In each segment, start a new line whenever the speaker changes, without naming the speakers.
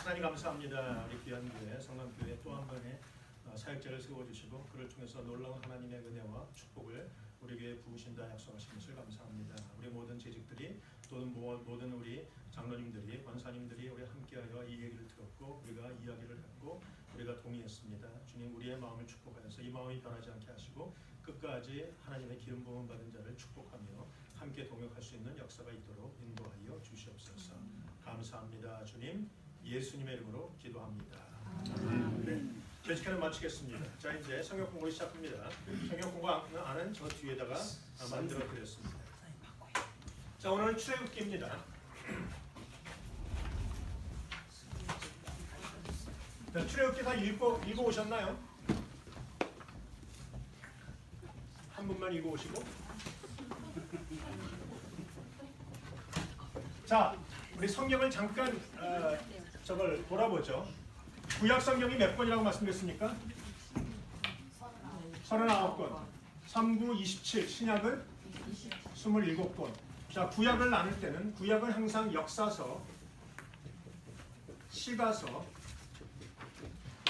하나님 감사합니다. 우리 귀한 교회 성남교회 또 한 번의 사역자를 세워주시고 그를 통해서 놀라운 하나님의 은혜와 축복을 우리 교회에 부으신다 약속하신 것을 감사합니다. 우리 모든 재직들이 또는 모든 우리 장로님들이 권사님들이 우리 함께하여 이 얘기를 들었고 우리가 이야기를 했고 우리가 동의했습니다. 주님 우리의 마음을 축복하여서 이 마음이 변하지 않게 하시고 끝까지 하나님의 기름 부음 받은 자를 축복하며 함께 동역할 수 있는 역사가 있도록 인도하여 주시옵소서. 감사합니다. 주님 예수님의 이름으로 기도합니다. 네. 계속해서 마치겠습니다. 자 이제 성경 공부를 시작합니다. 성경 공부안은 저 뒤에다가 만들어 드렸습니다. 자 오늘은 출애굽기입니다. 출애굽기 다 읽어 오셨나요? 한 분만 읽어 오시고. 자 우리 성경을 잠깐 저걸 돌아보죠. 구약 성경이 몇 권이라고 말씀드렸습니까? 39권. 39, 27. 신약은 27권. 자, 구약을 나눌 때는 구약은 항상 역사서, 시가서,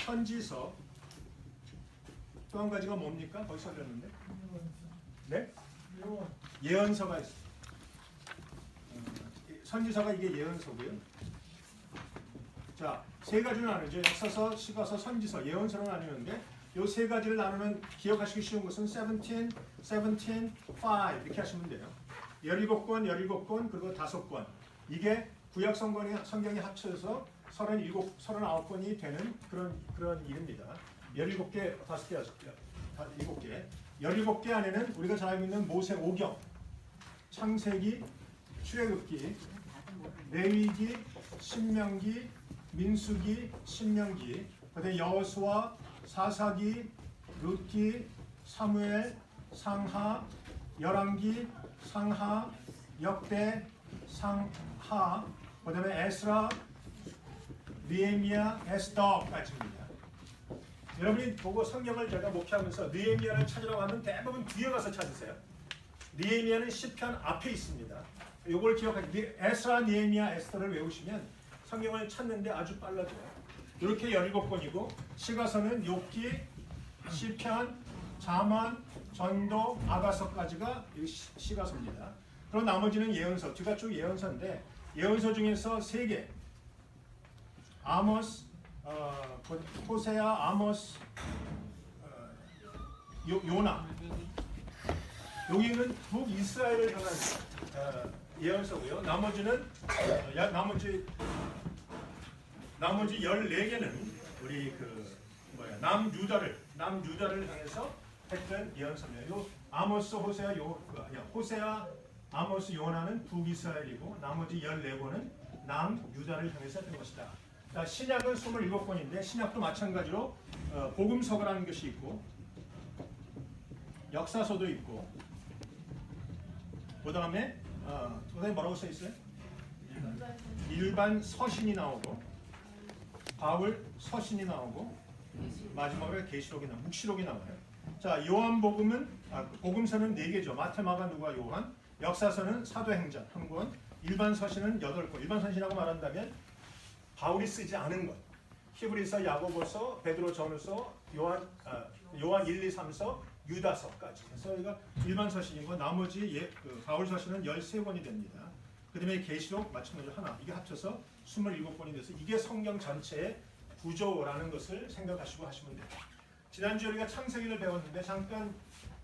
선지서, 또 한 가지가 뭡니까? 거기 써졌는데. 네? 예언서가 있어요. 선지서가 이게 예언서고요. 자, 세 가지로 나누죠. 역사서, 시가서, 선지서, 예언서로 나누는데 이 세 가지를 나누는 기억하시기 쉬운 것은 17, 5 이렇게 하시면 돼요. 17권, 그리고 5권. 이게 구약 성경이 합쳐서 39권이 되는 그런 일입니다. 17개, 5개, 7개. 17개 안에는 우리가 잘 알고 있는 모세오경, 창세기, 출애굽기, 레위기, 신명기, 민수기, 신명기, 그다음에 여호수아, 사사기, 룻기, 사무엘, 상하, 열왕기, 상하, 역대, 상하, 그다음에 에스라, 느헤미야, 에스더까지입니다. 여러분이 보고 성경을 제가 목회하면서 느헤미야를 찾으라고 하면 대부분 뒤에 가서 찾으세요. 느헤미야는 시편 앞에 있습니다. 이걸 기억하시고 에스라, 느헤미야, 에스더를 외우시면 성경을 찾는데 아주 빨라져요. 이렇게 17권이고 시가서는 욥기, 시편, 잠언, 전도, 아가서까지가 시가서입니다. 그리고 나머지는 예언서, 뒤가 쭉 예언서인데 예언서 중에서 3개 아모스, 호세아, 아모스, 요나 여기는 북이스라엘을 향한 예언서고요. 나머지 14개는 우리 남유다를 향해서 했던 예언서입니다. 요 아모스, 호세아, 아모스, 요나는 북이스라엘이고 나머지 14권은 남유다를 향해서 했던 것이다. 자, 신약은 27권인데 신약도 마찬가지로 복음서가라는 것이 있고 역사서도 있고 그다음에 뭐라고 써 있어요? 일반 서신이 나오고 바울 서신이 나오고 마지막에 계시록이 나오고 묵시록이 나와요. 자, 요한복음은 복음서는 4개죠. 마태, 마가, 누가, 요한. 역사서는 사도행전 1권. 일반 서신은 8권. 일반 서신이라고 말한다면 바울이 쓰지 않은 것. 히브리서, 야고보서, 베드로 전후서, 요한 1, 2, 3서, 유다서까지. 그래서 여기가 일반 서신이고 나머지 바울 서신은 13권이 됩니다. 그 다음에 계시록 마찬가지로 하나. 이게 합쳐서 27권이 돼서 이게 성경 전체의 구조라는 것을 생각하시고 하시면 돼요. 지난주에 우리가 창세기를 배웠는데 잠깐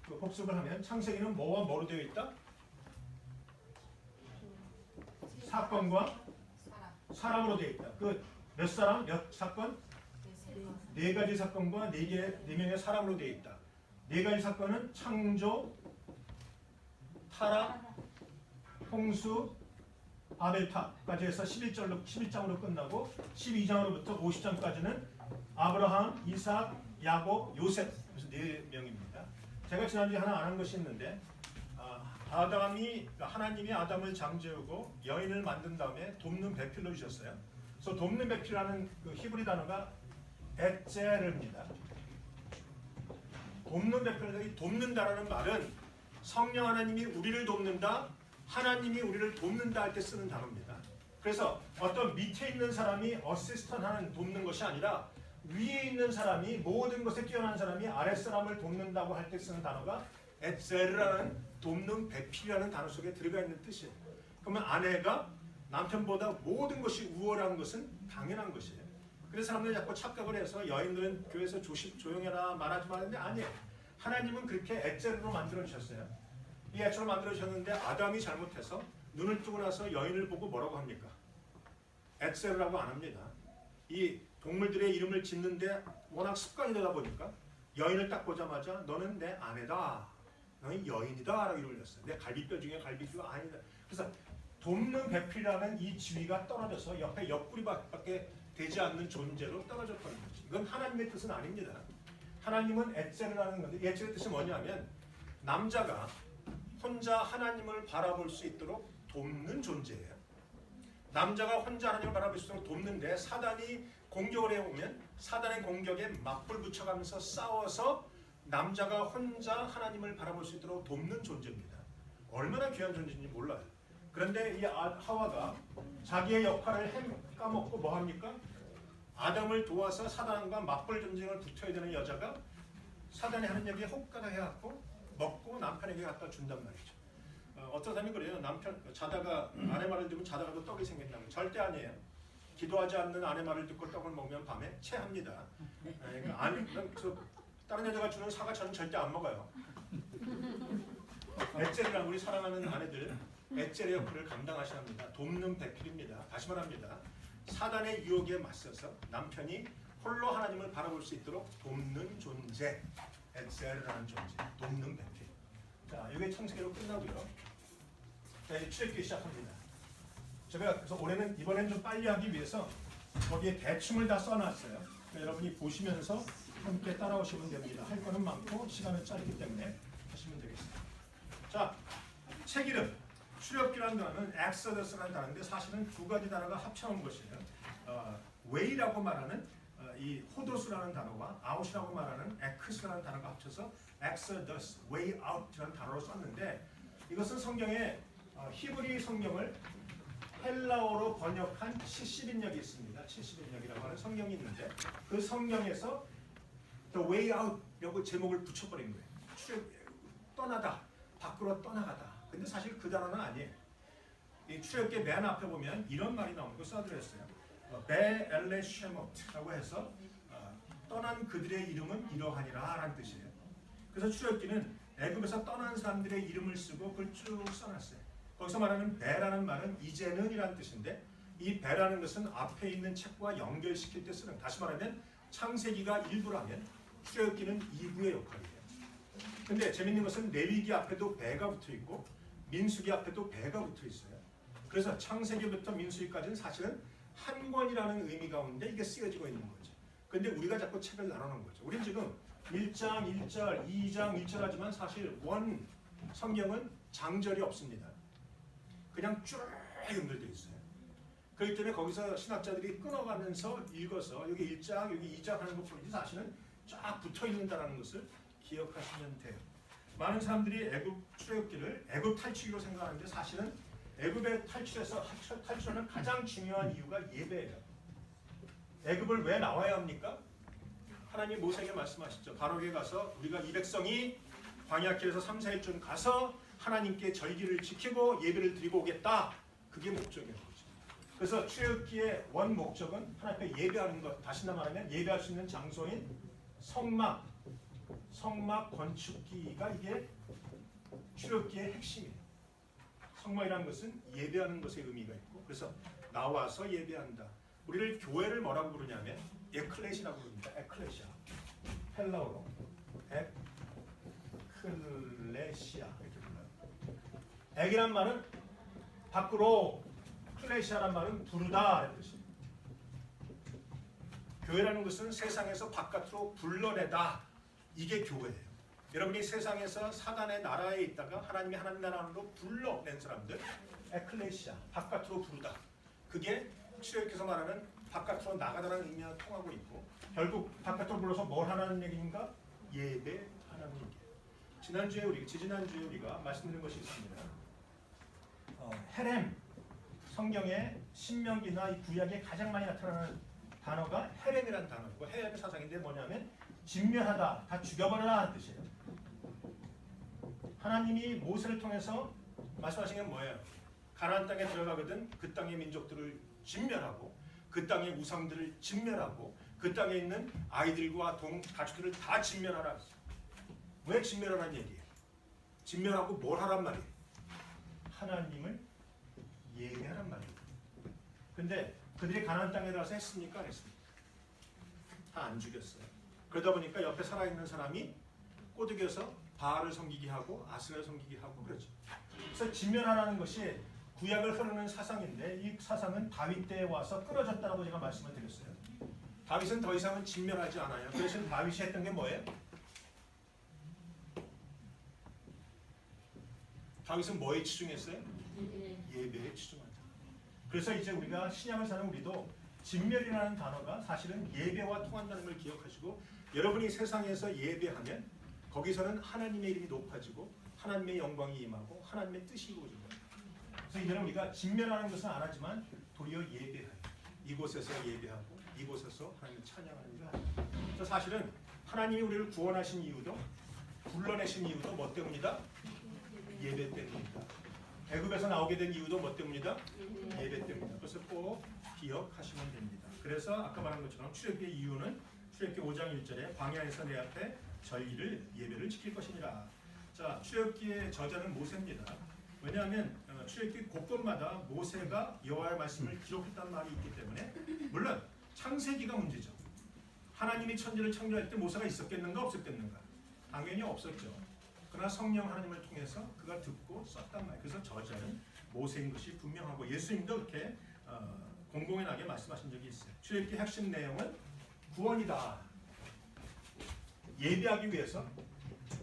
복습을 하면 창세기는 뭐와 뭐로 되어 있다? 사건과 사람으로 되어 있다. 그 몇 사람? 몇 사건? 4가지 사건과 4명의 사람으로 되어 있다. 4가지 사건은 창조, 타락, 홍수, 바벨탑까지 해서 11장으로 끝나고 12장으로부터 50장까지는 아브라함, 이삭, 야곱, 요셉 그래서 4명입니다. 제가 지난주에 하나 안 한 것이 있는데 하나님이 아담을 잠재우고 여인을 만든 다음에 돕는 배필로 주셨어요. 그래서 돕는 배필이라는 그 히브리 단어가 에제르입니다. 돕는 배필, 돕는다라는 말은 성령 하나님이 우리를 돕는다, 하나님이 우리를 돕는다 할 때 쓰는 단어입니다. 그래서 어떤 밑에 있는 사람이 어시스턴 하는 돕는 것이 아니라 위에 있는 사람이 모든 것에 뛰어난 사람이 아랫사람을 돕는다고 할 때 쓰는 단어가 에제르라는 돕는 배필이라는 단어 속에 들어가 있는 뜻이에요. 그러면 아내가 남편보다 모든 것이 우월한 것은 당연한 것이에요. 그래서 사람들이 자꾸 착각을 해서 여인들은 교회에서 조용해라 말하지 말는데 아니에요. 하나님은 그렇게 에제르로 만들어 주셨어요. 이 애처럼 만들어 주셨는데 아담이 잘못해서 눈을 뜨고 나서 여인을 보고 뭐라고 합니까? 에제르라고 안 합니다. 이 동물들의 이름을 짓는데 워낙 습관이 되다 보니까 여인을 딱 보자마자 너는 내 아내다, 너는 여인이다 라고 이름을 냈어요. 내 갈비뼈 중에 갈비뼈가 아니다. 그래서 돕는 배필이라는 이 지위가 떨어져서 옆에 옆구리밖에 되지 않는 존재로 떨어졌다는 거죠. 이건 하나님의 뜻은 아닙니다. 하나님은 에제르라는 건데 에제르의 뜻이 뭐냐면 남자가 혼자 하나님을 바라볼 수 있도록 돕는 존재예요. 남자가 혼자 하나님을 바라볼 수 있도록 돕는데 사단이 공격을 해오면 사단의 공격에 맞불 붙여가면서 싸워서 남자가 혼자 하나님을 바라볼 수 있도록 돕는 존재입니다. 얼마나 귀한 존재인지 몰라요. 그런데 이 하와가 자기의 역할을 까먹고 뭐합니까? 아담을 도와서 사단과 맞불 전쟁을 붙어야 되는 여자가 사단이 하는 얘기에 혹가다 해갖고 먹고 남편에게 갖다 준단 말이죠. 어떤 사람이 그래요. 남편 자다가 아내 말을 듣면 자다가도 떡이 생긴다고. 절대 아니에요. 기도하지 않는 아내 말을 듣고 떡을 먹으면 밤에 체합니다. 그러니까 다른 여자가 주는 사과 저는 절대 안 먹어요. 에제르랑 우리 사랑하는 아내들 에제르 역할을 감당하셔야 합니다. 돕는 배필입니다. 다시 말합니다. 사단의 유혹에 맞서서 남편이 홀로 하나님을 바라볼 수 있도록 돕는 존재, 에제르라는 존재, 돕는 배필. 자, 이게 창세기로 끝나고요. 자, 이제 출애굽기 시작합니다. 제가 그래서 올해는 이번엔 좀 빨리 하기 위해서 거기에 대충을 다 써놨어요. 그러니까 여러분이 보시면서 함께 따라오시면 됩니다. 할 거는 많고 시간은 짧기 때문에 하시면 되겠습니다. 자, 책 이름 출애굽기라는 단어는 엑소더스라는 단어인데 사실은 두 가지 단어가 합쳐온 것이에요. 웨이라고 말하는 이 호도스라는 단어와 아웃이라고 말하는 에크스라는 단어가 합쳐서 엑소더스, 웨이 아웃이라는 단어로 썼는데 이것은 성경에 히브리 성경을 헬라어로 번역한 70인역이 있습니다. 70인역이라고 하는 성경이 있는데 그 성경에서 The Way Out이라고 제목을 붙여버린 거예요. 떠나다, 밖으로 떠나가다. 근데 사실 그 단어는 아니에요. 이 출애굽기 맨 앞에 보면 이런 말이 나오는 거 써드렸어요. 베엘레쉐모트라고 해서 떠난 그들의 이름은 이러하니라 라는 뜻이에요. 그래서 출애굽기는 애굽에서 떠난 사람들의 이름을 쓰고 그걸 쭉 써놨어요. 거기서 말하는 배라는 말은 이제는 이라는 뜻인데 이 배라는 것은 앞에 있는 책과 연결시킬 때 쓰는, 다시 말하면 창세기가 1부라면 출애굽기는 2부의 역할이에요. 근데 재밌는 것은 레위기 앞에도 배가 붙어 있고 민수기 앞에도 배가 붙어 있어요. 그래서 창세기부터 민수기까지는 사실은 한 권이라는 의미 가운데 이게 쓰여지고 있는 거죠. 근데 우리가 자꾸 책을 나누는 거죠. 우린 지금 1장 1절, 2장 1절 하지만 사실 원 성경은 장절이 없습니다. 그냥 쭉 연결되어 있어요. 그렇기 때문에 거기서 신학자들이 끊어가면서 읽어서 여기 1장, 여기 2장 하는 것 뿐이지 사실은 쫙 붙어 있는다는 것을 기억하시면 돼요. 많은 사람들이 애굽 출애굽기를 애굽 탈출기로 생각하는데 사실은 애굽의 탈출하는 가장 중요한 이유가 예배예요. 애굽을 왜 나와야 합니까? 하나님 모세에게 말씀하시죠. 바로에게 가서 우리가 이 백성이 광야길에서 3, 4일쯤 가서 하나님께 절기를 지키고 예배를 드리고 오겠다. 그게 목적이에요. 그래서 출애굽기의 원 목적은 하나님 앞에 예배하는 것. 다시 말하면 예배할 수 있는 장소인 성막 건축기가 이게 출애굽기의 핵심이에요. 성막이라는 것은 예배하는 것의 의미가 있고 그래서 나와서 예배한다. 우리를 교회를 뭐라고 부르냐면 에클레시라고 부릅니다. 에클레시아. 헬라어로 에클레시아 이렇게 불러요. 액이란 말은 밖으로, 클레시아란 말은 부르다 이런 뜻입니다. 교회라는 것은 세상에서 바깥으로 불러내다. 이게 교회예요. 여러분이 세상에서 사단의 나라에 있다가 하나님이 하나님 나라로 불러낸 사람들, 에클레시아, 바깥으로 부르다. 그게 출애굽기에서 말하는 바깥으로 나가다라는 의미와 통하고 있고 결국 바깥으로 불러서 뭘 하라는 얘기인가? 예배하라는 얘기예요. 지지난주에 우리가 말씀드린 것이 있습니다. 헤렘, 성경의 신명기나 이 구약에 가장 많이 나타나는 단어가 헤렘이라는 단어이고, 헤렘의 사상인데 뭐냐면 진멸하다, 다 죽여버려라 하는 뜻이에요. 하나님이 모세를 통해서 말씀하신 게 뭐예요? 가나안 땅에 들어가거든 그 땅의 민족들을 진멸하고, 그 땅의 우상들을 진멸하고, 그 땅에 있는 아이들과 가축들을 다 진멸하라. 왜 진멸하라는 얘기예요? 진멸하고 뭘 하란 말이에요? 하나님을 예배하란 말이에요. 근데 그들이 가나안 땅에 들어가서 했습니까? 안 했습니까? 다 안 죽였어요. 그러다 보니까 옆에 살아있는 사람이 꼬드겨서 바알을 섬기게 하고 아스라를 섬기게 하고 그러죠. 그래서 진멸하라는 것이 구약을 흐르는 사상인데, 이 사상은 다윗 때에 와서 끊어졌다고 제가 말씀을 드렸어요. 다윗은 더 이상은 진멸하지 않아요. 그 대신 다윗이 했던 게 뭐예요? 다윗은 뭐에 치중했어요? 예배에 치중하죠. 그래서 이제 우리가 신약을 사는 우리도 진멸이라는 단어가 사실은 예배와 통한다는 걸 기억하시고, 여러분이 세상에서 예배하면 거기서는 하나님의 이름이 높아지고 하나님의 영광이 임하고 하나님의 뜻이 이루어집니다. 그래서 이제는 우리가 진멸하는 것은 안 하지만 도리어 예배해요. 이곳에서 예배하고 이곳에서 하나님을 찬양하는 일을 합니다. 그래서 사실은 하나님이 우리를 구원하신 이유도, 불러내신 이유도 뭐 때문이다? 예배 때문이다. 애굽에서 나오게 된 이유도 뭐 때문이다? 예배 때문이다. 그래서 꼭 기억하시면 됩니다. 그래서 아까 말한 것처럼 출애굽기의 이유는 출애굽기 5장 1절에 광야에서 내 앞에 절기를 예배를 지킬 것이니라. 자, 출애굽기의 저자는 모세입니다. 왜냐하면 출애굽기 곳곳마다 모세가 여호와의 말씀을 기록했다는 말이 있기 때문에, 물론 창세기가 문제죠. 하나님이 천지를 창조할 때 모세가 있었겠는가 없었겠는가? 당연히 없었죠. 그러나 성령 하나님을 통해서 그가 듣고 썼단 말이에요. 그래서 저자는 모세인 것이 분명하고, 예수님도 그렇게 공공연하게 말씀하신 적이 있어요. 출애굽기 핵심 내용은 구원이다. 예배하기 위해서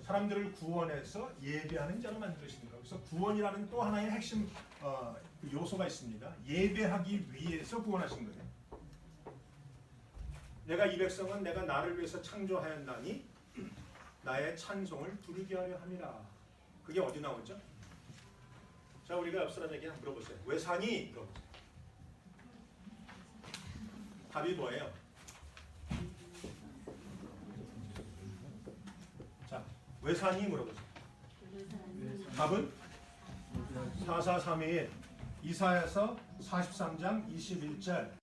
사람들을 구원해서 예배하는 자로 만드시는 거예요. 그래서 구원이라는 또 하나의 핵심 요소가 있습니다. 예배하기 위해서 구원하신 거예요. 내가 이 백성은 내가 나를 위해서 창조하였나니 나의 찬송을 부르게 하려 함이라. 그게 어디 나오죠? 자, 우리가 앞서 한 얘기 한번 물어보세요. 왜 사니? 물어보세요. 답이 뭐예요? 자, 왜 사니? 물어보세요. 답은 4431, 이사야서 43장 21절